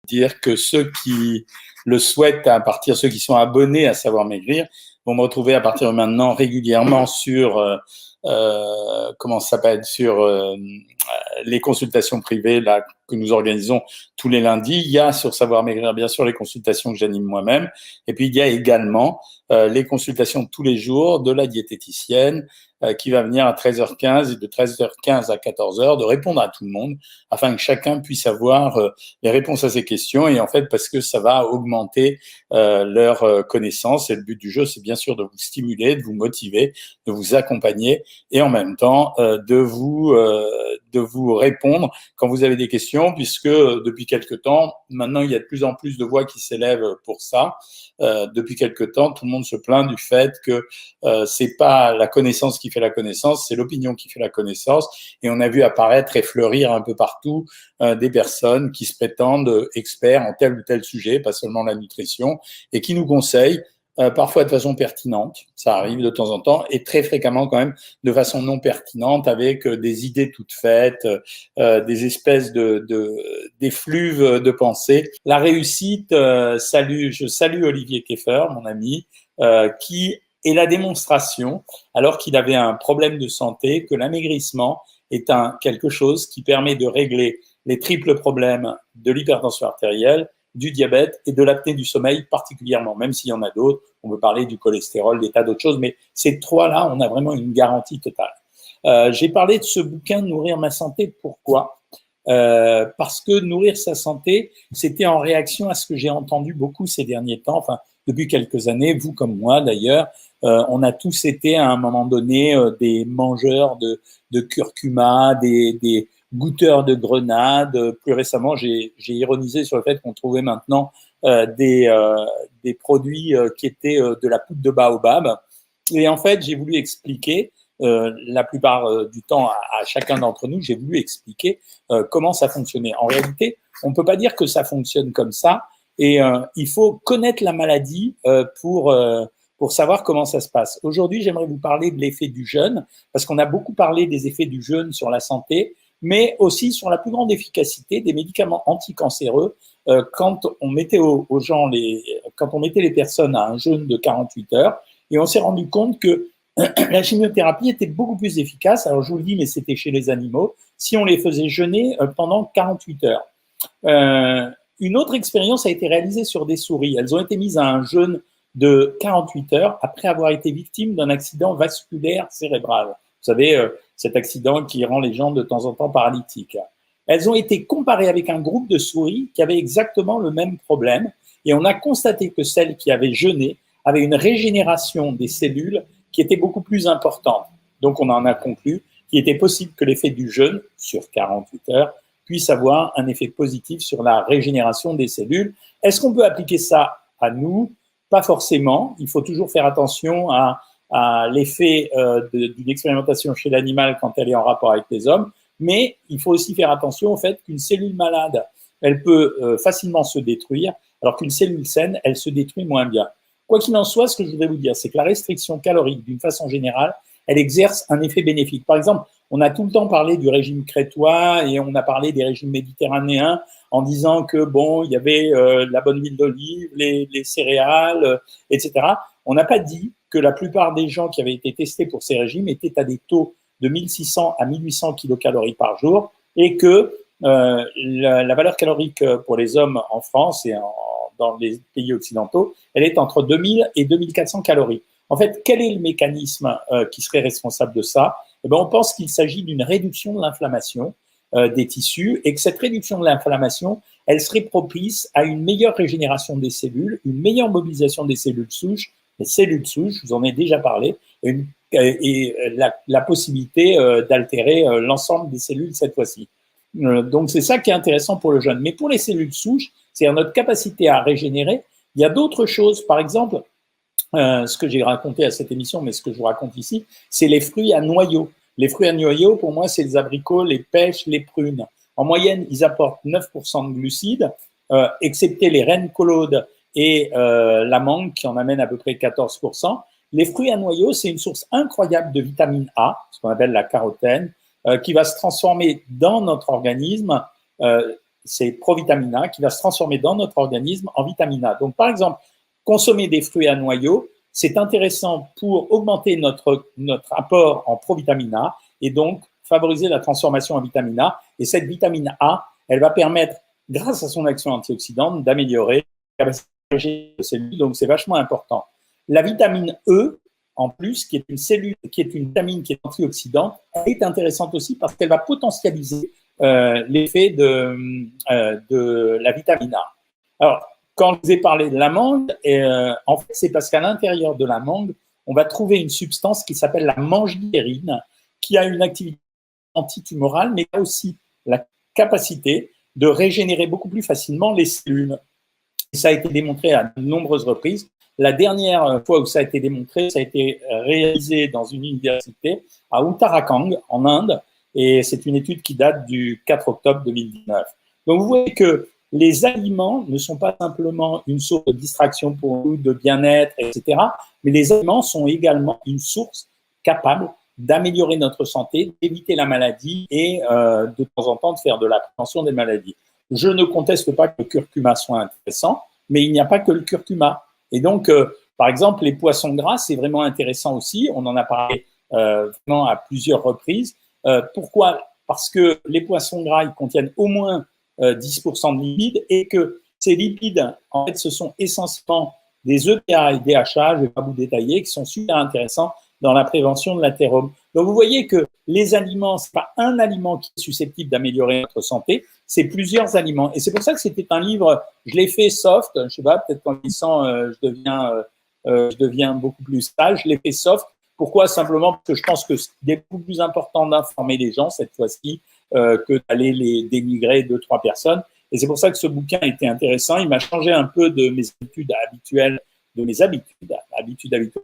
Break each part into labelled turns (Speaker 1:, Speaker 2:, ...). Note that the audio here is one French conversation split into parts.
Speaker 1: dire que ceux qui le souhaitent, ceux qui sont abonnés à Savoir Maigrir, vont me retrouver à partir de maintenant régulièrement sur sur les consultations privées là que nous organisons tous les lundis. Il y a sur Savoir Maigrir bien sûr les consultations que j'anime moi-même, et puis il y a également les consultations tous les jours de la diététicienne qui va venir à 13h15 et de 13h15 à 14h de répondre à tout le monde afin que chacun puisse avoir les réponses à ces questions, et en fait parce que ça va augmenter leur connaissance, et le but du jeu c'est bien sûr de vous stimuler, de vous motiver, de vous accompagner et en même temps de vous répondre quand vous avez des questions, puisque depuis quelque temps, maintenant il y a de plus en plus de voix qui s'élèvent pour ça. Depuis quelque temps, tout le monde se plaint du fait que c'est pas la connaissance qui fait la connaissance, c'est l'opinion qui fait la connaissance, et on a vu apparaître et fleurir un peu partout des personnes qui se prétendent experts en tel ou tel sujet, pas seulement la nutrition, et qui nous conseillent parfois de façon pertinente, ça arrive de temps en temps, et très fréquemment quand même de façon non pertinente, avec des idées toutes faites, des espèces d'effluves de pensée. La réussite, je salue Olivier Keffer, mon ami, qui est la démonstration, alors qu'il avait un problème de santé, que l'amaigrissement est quelque chose qui permet de régler les triples problèmes de l'hypertension artérielle, du diabète et de l'apnée du sommeil particulièrement, même s'il y en a d'autres. On peut parler du cholestérol, des tas d'autres choses, mais ces trois-là, on a vraiment une garantie totale. J'ai parlé de ce bouquin Nourrir ma santé. Pourquoi ? Parce que nourrir sa santé, c'était en réaction à ce que j'ai entendu beaucoup ces derniers temps, enfin depuis quelques années, vous comme moi d'ailleurs. On a tous été à un moment donné des mangeurs de curcuma, des goûteurs de grenades. Plus récemment, j'ai ironisé sur le fait qu'on trouvait maintenant des produits qui étaient de la poudre de baobab. Et en fait, j'ai voulu expliquer, la plupart du temps à chacun d'entre nous, j'ai voulu expliquer comment ça fonctionnait. En réalité, on ne peut pas dire que ça fonctionne comme ça, et il faut connaître la maladie pour savoir comment ça se passe. Aujourd'hui, j'aimerais vous parler de l'effet du jeûne, parce qu'on a beaucoup parlé des effets du jeûne sur la santé, mais aussi sur la plus grande efficacité des médicaments anticancéreux quand on mettait quand on mettait les personnes à un jeûne de 48 heures, et on s'est rendu compte que la chimiothérapie était beaucoup plus efficace. Alors je vous le dis, mais c'était chez les animaux, si on les faisait jeûner pendant 48 heures. Une autre expérience a été réalisée sur des souris. Elles ont été mises à un jeûne de 48 heures après avoir été victimes d'un accident vasculaire cérébral. Vous savez, cet accident qui rend les gens de temps en temps paralytiques. Elles ont été comparées avec un groupe de souris qui avait exactement le même problème, et on a constaté que celles qui avaient jeûné avaient une régénération des cellules qui était beaucoup plus importante. Donc on en a conclu qu'il était possible que l'effet du jeûne sur 48 heures puisse avoir un effet positif sur la régénération des cellules. Est-ce qu'on peut appliquer ça à nous ? Pas forcément. Il faut toujours faire attention à l'effet d'une expérimentation chez l'animal quand elle est en rapport avec les hommes, mais il faut aussi faire attention au fait qu'une cellule malade, elle peut facilement se détruire, alors qu'une cellule saine, elle se détruit moins bien. Quoi qu'il en soit, ce que je voudrais vous dire, c'est que la restriction calorique, d'une façon générale, elle exerce un effet bénéfique. Par exemple, on a tout le temps parlé du régime crétois et on a parlé des régimes méditerranéens en disant que bon, il y avait la bonne huile d'olive, les céréales, etc. On n'a pas dit que la plupart des gens qui avaient été testés pour ces régimes étaient à des taux de 1600 à 1800 kilocalories par jour, et que la valeur calorique pour les hommes en France et dans les pays occidentaux, elle est entre 2000 et 2400 calories. En fait, quel est le mécanisme qui serait responsable de ça ? Eh bien, on pense qu'il s'agit d'une réduction de l'inflammation des tissus, et que cette réduction de l'inflammation, elle serait propice à une meilleure régénération des cellules, une meilleure mobilisation des cellules souches. Les cellules souches, je vous en ai déjà parlé, et la possibilité d'altérer l'ensemble des cellules cette fois-ci. Donc, c'est ça qui est intéressant pour le jeûne. Mais pour les cellules souches, c'est-à-dire notre capacité à régénérer, il y a d'autres choses. Par exemple, ce que j'ai raconté à cette émission, mais ce que je vous raconte ici, c'est les fruits à noyaux. Les fruits à noyaux, pour moi, c'est les abricots, les pêches, les prunes. En moyenne, ils apportent 9% de glucides, excepté les rennes collaudes et la mangue qui en amène à peu près 14%. Les fruits à noyaux, c'est une source incroyable de vitamine A, ce qu'on appelle la carotène, qui va se transformer dans notre organisme c'est provitamine A qui va se transformer dans notre organisme en vitamine A. Donc, par exemple, consommer des fruits à noyaux, c'est intéressant pour augmenter notre apport en provitamine A et donc favoriser la transformation en vitamine A. Et cette vitamine A, elle va permettre, grâce à son action antioxydante, d'améliorer la capacité de cellules. Donc, c'est vachement important. La vitamine E, en plus, qui est une vitamine qui est antioxydante, elle est intéressante aussi parce qu'elle va potentialiser l'effet de la vitamine A. Alors, quand je vous ai parlé de la mangue, en fait, c'est parce qu'à l'intérieur de la mangue, on va trouver une substance qui s'appelle la mangidérine, qui a une activité antitumorale, mais qui a aussi la capacité de régénérer beaucoup plus facilement les cellules. Et ça a été démontré à de nombreuses reprises. La dernière fois où ça a été démontré, ça a été réalisé dans une université à Uttarakhand, en Inde, et c'est une étude qui date du 4 octobre 2019. Donc vous voyez que les aliments ne sont pas simplement une source de distraction pour nous, de bien-être, etc., mais les aliments sont également une source capable d'améliorer notre santé, d'éviter la maladie et de temps en temps de faire de la prévention des maladies. Je ne conteste pas que le curcuma soit intéressant, mais il n'y a pas que le curcuma. Et donc, par exemple, les poissons gras, c'est vraiment intéressant aussi. On en a parlé vraiment à plusieurs reprises. Pourquoi? Parce que les poissons gras, ils contiennent au moins 10% de lipides et que ces lipides, en fait, ce sont essentiellement des EPA et DHA, je ne vais pas vous détailler, qui sont super intéressants dans la prévention de l'athérome. Donc, vous voyez que les aliments, ce n'est pas un aliment qui est susceptible d'améliorer notre santé, c'est plusieurs aliments. Et c'est pour ça que c'était un livre, je l'ai fait soft, je ne sais pas, peut-être qu'en glissant, je deviens beaucoup plus sage, je l'ai fait soft. Pourquoi? Simplement parce que je pense que c'est beaucoup plus important d'informer les gens cette fois-ci que d'aller les dénigrer 2-3 personnes. Et c'est pour ça que ce bouquin était intéressant. Il m'a changé un peu de mes habitudes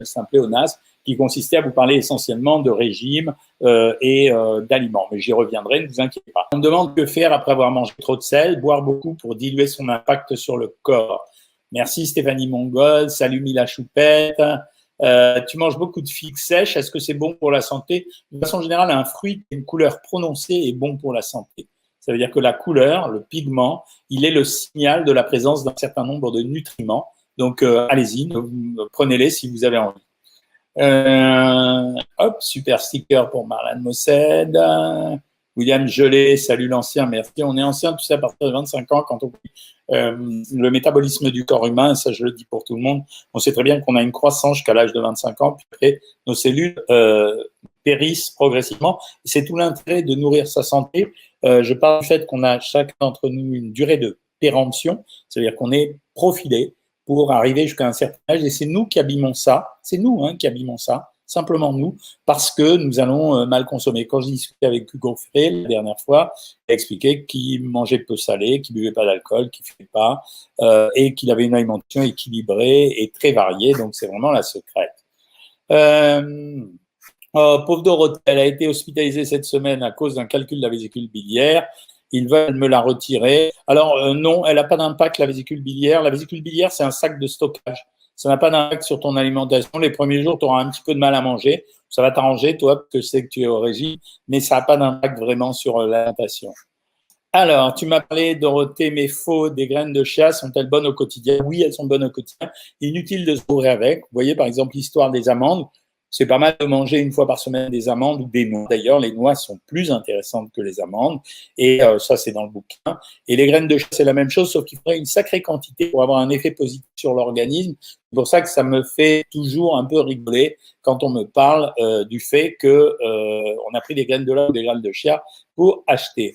Speaker 1: simples pléonasmes, qui consistaient à vous parler essentiellement de régime et d'aliments. Mais j'y reviendrai, ne vous inquiétez pas. On me demande que faire après avoir mangé trop de sel, boire beaucoup pour diluer son impact sur le corps. Merci Stéphanie Mongol, salut Mila Choupette. Tu manges beaucoup de figues sèches, est-ce que c'est bon pour la santé? De façon générale, un fruit qui a une couleur prononcée est bon pour la santé. Ça veut dire que la couleur, le pigment, il est le signal de la présence d'un certain nombre de nutriments. Donc, allez-y, prenez-les si vous avez envie. Hop, super sticker pour Marlène Mossed. William Gelé, salut l'ancien, merci. On est ancien, tu sais, à partir de 25 ans, quand on le métabolisme du corps humain, ça je le dis pour tout le monde, on sait très bien qu'on a une croissance jusqu'à l'âge de 25 ans, puis après, nos cellules périssent progressivement. C'est tout l'intérêt de nourrir sa santé. Je parle du fait qu'on a chacun d'entre nous une durée de péremption, c'est-à-dire qu'on est profilé pour arriver jusqu'à un certain âge, et c'est nous qui abîmons ça, c'est nous qui abîmons ça, simplement nous, parce que nous allons mal consommer. Quand je discutais avec Hugo Frey la dernière fois, il a expliqué qu'il mangeait peu salé, qu'il buvait pas d'alcool, qu'il fumait pas, et qu'il avait une alimentation équilibrée et très variée, donc c'est vraiment la secrète. Oh, pauvre Dorothée, elle a été hospitalisée cette semaine à cause d'un calcul de la vésicule biliaire. Ils veulent me la retirer. Alors non, elle n'a pas d'impact, la vésicule biliaire. La vésicule biliaire, c'est un sac de stockage. Ça n'a pas d'impact sur ton alimentation. Les premiers jours, tu auras un petit peu de mal à manger. Ça va t'arranger, toi, parce que je sais que tu es au régime, mais ça n'a pas d'impact vraiment sur l'alimentation. Alors, tu m'as parlé, Dorothée, mais faux, des graines de chia sont-elles bonnes au quotidien? Oui, elles sont bonnes au quotidien. Inutile de se bourrer avec. Vous voyez, par exemple, l'histoire des amandes. C'est pas mal de manger une fois par semaine des amandes ou des noix. D'ailleurs, les noix sont plus intéressantes que les amandes. Et ça, c'est dans le bouquin. Et les graines de chia, c'est la même chose, sauf qu'il faudrait une sacrée quantité pour avoir un effet positif sur l'organisme. C'est pour ça que ça me fait toujours un peu rigoler quand on me parle du fait que on a pris des graines de lin ou des graines de chia pour acheter.